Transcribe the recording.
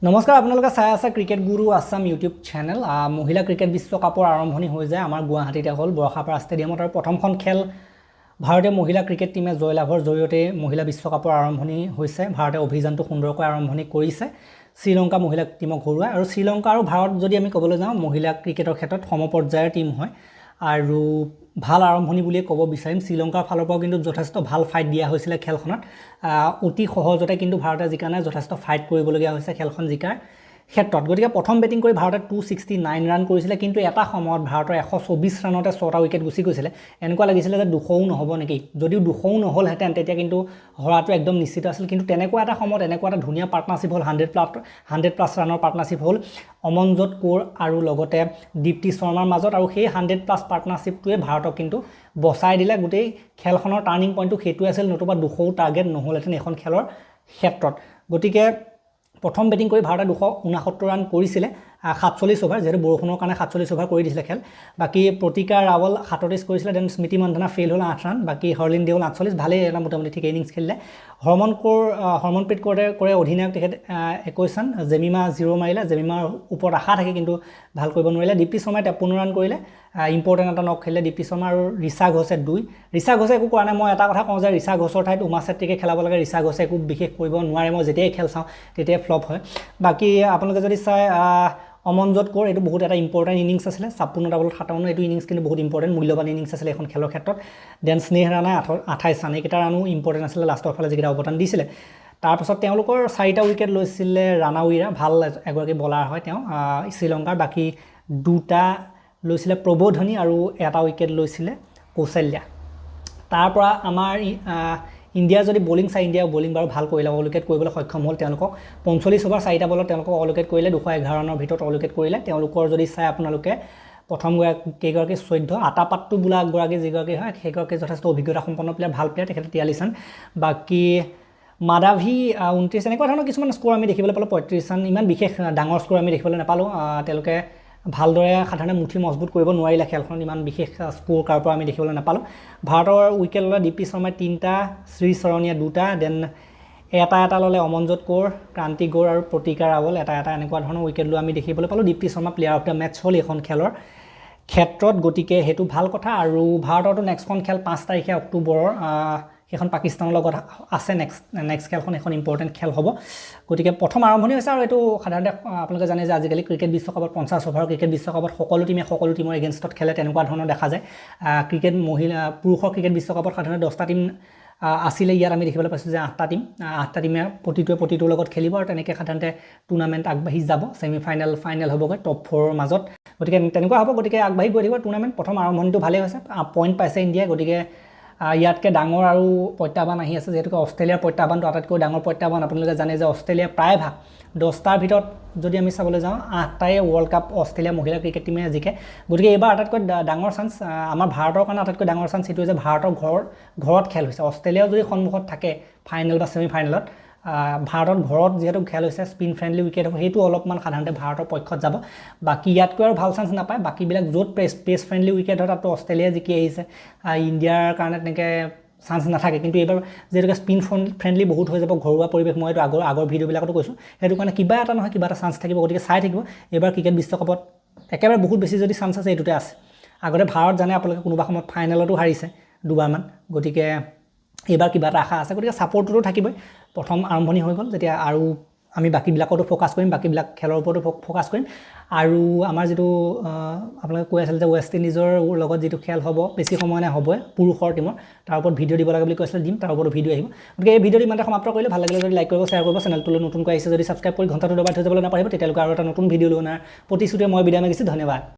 নমস্কাৰ আপোনালোকে চাই আছে ক্ৰিকেট গুৰু আছাম ইউটিউব চেনেল মহিলা ক্ৰিকেট বিশ্বকাপৰ আৰম্ভণি হৈ যায় আমাৰ গুৱাহাটীতে হ'ল বৰষাপাৰা ষ্টেডিয়ামত আৰু প্ৰথমখন খেল ভাৰতীয় মহিলা ক্ৰিকেট টিমে জয়লাভৰ জৰিয়তে মহিলা বিশ্বকাপৰ আৰম্ভণি হৈছে ভাৰতে অভিযানটো সুন্দৰকৈ আৰম্ভণি কৰিছে শ্ৰীলংকা মহিলা টিমক হৰুৱাই আৰু শ্ৰীলংকা আৰু ভাৰত যদি আমি ক'বলৈ যাওঁ মহিলা ক্ৰিকেটৰ ক্ষেত্ৰত সমপৰ্যায়ৰ টিম হয় আৰু ভাল আৰম্ভণি বুলি ক'ব বিচাৰিম শ্ৰীলংকাৰ ফালৰ পৰা কিন্তু যথেষ্ট ভাল ফাইট দিয়া হৈছিল খেলখনত অতি সহজতে কিন্তু ভাৰতে জিকা নাই যথেষ্ট ফাইট কৰিবলগীয়া হৈছে খেলখন জিকাৰ ক্ষেত্ৰত গতিকে প্ৰথম বেটিং কৰি ভাৰতে 269 ৰান কৰিছিলে কিন্তু এটা সময়ত ভাৰতৰ 124 ৰানতে 6টা উইকেট গুচি গৈছিলে এনেকুৱা লাগিছিলে যে 200ও নহব নেকি যদিও 200ও নহলহেঁতেন তেতিয়া কিন্তু হৰাটো একদম নিশ্চিত আছিল কিন্তু তেনেকুৱা এটা সময়ত এনেকুৱা এটা ধুনীয়া পাৰ্টনাৰশ্বিপ হ'ল 100+ ৰানৰ পাৰ্টনাৰশ্বিপ হ'ল অমনজোত কৌৰ আৰু লগতে দীপ্তি শৰ্মাৰ মাজত আৰু সেই 100+ পাৰ্টনাৰশ্বিপটোৱে ভাৰতক কিন্তু বচাই দিলে গোটেই খেলখনৰ টাৰ্নিং পইণ্টটো সেইটো আছিল নতুবা 200ও টাৰ্গেট নহ'লহেঁতেন এখন খেলৰ ক্ষেত্ৰত গতিকে প্ৰথম বেটিং কৰি ভাৰতে 269 ৰান কৰিছিলে 47 অভাৰ যেহেতু বৰষুণৰ কাৰণে 47 অভাৰ কৰি দিছিলে খেল বাকি প্ৰতিকা ৰাৱল 37 কৰিছিলে দেন স্মৃতি মন্ধানা ফেইল হ'ল 8 ৰান বাকি হৰলিন দেওল 48 ভালেই এটা মোটামুটি ঠিক ইনিংছ খেলিলে হৰমনপ্ৰীত কৌৰে অধিনায়ক তেখেত 21 ৰান জেমিমা 0 মাৰিলে জেমিমাৰ ওপৰত আশা থাকে কিন্তু ভাল কৰিব নোৱাৰিলে দীপ্তি শৰ্মাই 53 ৰান কৰিলে ইম্পৰ্টেণ্ট এটা নক খেলিলে দীপ্তি শৰ্মা আৰু ঋষা ঘোষে 2 ঋষা ঘোষে একো কৰা নাই মই এটা কথা কওঁ যে ঋষা ঘোষৰ ঠাইত উমা চেত্ৰীকে খেলাব লাগে ঋষা ঘোষে একো বিশেষ কৰিব নোৱাৰে মই যেতিয়াই খেল চাওঁ তেতিয়াই ফ্লপ হয় বাকি আপোনালোকে যদি চাই অমনজোত কৌৰ এইটো বহুত এটা ইম্পৰ্টেণ্ট ইনিংছ আছিলে 56টা বলত 57 এইটো ইনিংছ কিন্তু বহুত ইম্পৰ্টেণ্ট মূল্যৱান ইনিংছ আছিলে এখন খেলৰ ক্ষেত্ৰত দেন স্নেহ ৰাণাই 28 ৰান এইকেইটা ৰানো ইম্পৰ্টেণ্ট আছিলে লাষ্টৰ ফালে যিকেইটা অৱদান দিছিলে তাৰপিছত তেওঁলোকৰ 4টা উইকেট লৈছিলে ৰাণাউইৰা ভাল এগৰাকী বলাৰ হয় তেওঁ শ্ৰীলংকাৰ বাকি 2টা লৈছিলে প্ৰবোধনী আৰু এটা উইকেট লৈছিলে কৌশল্যা তাৰ পৰা আমাৰ ইণ্ডিয়া যদি বলিং চাই ইণ্ডিয়া বলিং বাৰু ভাল কৰিলে অল উইকেট কৰিবলৈ সক্ষম হ'ল তেওঁলোকক 45 অভাৰ 4টা বলত তেওঁলোকক অল উইকেট কৰিলে 211 ৰানৰ ভিতৰত অল উইকেট কৰিলে তেওঁলোকৰ যদি চাই আপোনালোকে প্ৰথম কেইগৰাকী 14 আটাপাট্টু বোলা গৰাকী যিগৰাকী হয় সেইগৰাকী যথেষ্ট অভিজ্ঞতা সম্পন্ন প্লেয়াৰ ভাল প্লেয়াৰ তেখেতে 43 ৰান বাকি মাদাভি 29 এনেকুৱা ধৰণৰ কিছুমান স্ক'ৰ আমি দেখিবলৈ পালোঁ 35 ৰান ইমান বিশেষ ডাঙৰ স্ক'ৰ আমি দেখিবলৈ নাপালোঁ তেওঁলোকে ভালদৰে সাধাৰণতে মুঠি মজবুত কৰিব নোৱাৰিলে খেলখনত ইমান বিশেষ স্ক'ৰ কাৰ পৰা আমি দেখিবলৈ নাপালোঁ ভাৰতৰ উইকেট ল'লে দীপ্তি শৰ্মাই 3টা শ্ৰী চৰণীয়া 2টা দেন এটা ল'লে অমনজোত কৌৰ ক্ৰান্তি গৌৰ আৰু প্ৰতিকা ৰাৱল এটা এনেকুৱা ধৰণৰ উইকেট লৈ আমি দেখিবলৈ পালোঁ Deepti Sharma player of the match হ'ল এখন খেলৰ ক্ষেত্ৰত গতিকে সেইটো ভাল কথা আৰু ভাৰতৰতো নেক্সটখন খেল 5 তাৰিখে অক্টোবৰৰ সেইখন পাকিস্তানৰ লগত আছে নেক্সট খেলখন এখন ইম্পৰ্টেণ্ট খেল হ'ব গতিকে প্ৰথম আৰম্ভণি হৈছে আৰু এইটো সাধাৰণতে আপোনালোকে জানে যে আজিকালি ক্ৰিকেট বিশ্বকাপত 50 অভাৰৰ ক্ৰিকেট বিশ্বকাপত সকলো টিমৰ এগেইনষ্টত খেলে তেনেকুৱা ধৰণৰ দেখা যায় ক্ৰিকেট পুৰুষৰ ক্ৰিকেট বিশ্বকাপত সাধাৰণতে 10টা টিম আছিলে ইয়াত আমি দেখিবলৈ পাইছোঁ যে 8টা টিমে প্ৰতিটোৰ লগত খেলিব আৰু তেনেকৈ সাধাৰণতে টুৰ্ণামেণ্ট আগবাঢ়ি যাব ফাইনেল হ'বগৈ টপ 4ৰ মাজত গতিকে তেনেকুৱা হ'ব গতিকে আগবাঢ়ি গৈ থাকিব টুৰ্ণামেণ্ট প্ৰথম আৰম্ভণিটো ভালেই হৈছে পইণ্ট পাইছে ইণ্ডিয়াই গতিকে ইয়াতকৈ ডাঙৰ আৰু প্ৰত্যাহ্বান আহি আছে যিহেতুকে অষ্ট্ৰেলিয়াৰ প্ৰত্যাহ্বানটো আটাইতকৈ ডাঙৰ প্ৰত্যাহ্বান আপোনালোকে জানে যে অষ্ট্ৰেলিয়া প্ৰায়ভাগ 10টাৰ ভিতৰত যদি আমি চাবলৈ যাওঁ 8টাই ৱৰ্ল্ড কাপ অষ্ট্ৰেলিয়া মহিলা ক্ৰিকেট টিমে জিকে গতিকে এইবাৰ আটাইতকৈ ডাঙৰ চান্স আমাৰ ভাৰতৰ কাৰণে আটাইতকৈ ডাঙৰ চান্স এইটোৱে যে ভাৰতৰ ঘৰত খেল হৈছে অষ্ট্ৰেলিয়াও যদি সন্মুখত থাকে ফাইনেল বা ছেমি ফাইনেলত ভাৰতৰ ঘৰত যিহেতু খেল হৈছে স্পিন ফ্ৰেণ্ডলি উইকেট হ'ব সেইটো অলপমান সাধাৰণতে ভাৰতৰ পক্ষত যাব বাকী ইয়াতকৈ আৰু ভাল চান্স নাপায় বাকীবিলাক য'ত পেচ ফ্ৰেণ্ডলি উইকেট হয় তাতো অষ্ট্ৰেলিয়া জিকি আহিছে ইণ্ডিয়াৰ কাৰণে তেনেকৈ চান্স নাথাকে কিন্তু এইবাৰ যিহেতুকে স্পিন ফ্ৰেণ্ডলি বহুত হৈ যাব ঘৰুৱা পৰিৱেশ মই এইটো আগৰ ভিডিঅ'বিলাকতো কৈছোঁ সেইটো কাৰণে কিবা এটা নহয় কিবা এটা চান্স থাকিব গতিকে চাই থাকিব এইবাৰ ক্ৰিকেট বিশ্বকাপত একেবাৰে বহুত বেছি যদি চান্স আছে এইটোতে আছে আগতে ভাৰত জানে আপোনালোকে কোনোবা সময়ত ফাইনেলতো হাৰিছে দুবাৰমান গতিকে এইবাৰ কিবা এটা আশা আছে গতিকে ছাপৰ্টটোতো থাকিবই প্ৰথম আৰম্ভণি হৈ গ'ল যেতিয়া আৰু আমি বাকীবিলাকতো ফ'কাছ কৰিম বাকীবিলাক খেলৰ ওপৰতো ফ'কাছ কৰিম আৰু আমাৰ যিটো আপোনালোকে কৈ আছিল যে ৱেষ্ট ইণ্ডিজৰ লগত যিটো খেল হ'ব বেছি সময় নাই হ'বই পুৰুষৰ টিমৰ তাৰ ওপৰত ভিডিঅ' দিব লাগে বুলি কৈছিলে দিম তাৰ ওপৰত ভিডিঅ' আহিব গতিকে এই ভিডিঅ'টো ইমানতে সমাপ্ত কৰিলে ভাল লাগিলে যদি লাইক কৰিব শ্বেয়াৰ কৰিব চেনেলটোলৈ নতুনকৈ আহিছে যদি ছাবস্ক্ৰাইব কৰি ঘণ্টাটো দবাই থৈ যাবলৈ নাপাৰিব তেতিয়ালৈকে আৰু এটা নতুন ভিডিঅ' লৈ অনাৰ প্ৰতিশ্ৰুতিৰে মই বিদায় মাগিছোঁ ধন্যবাদ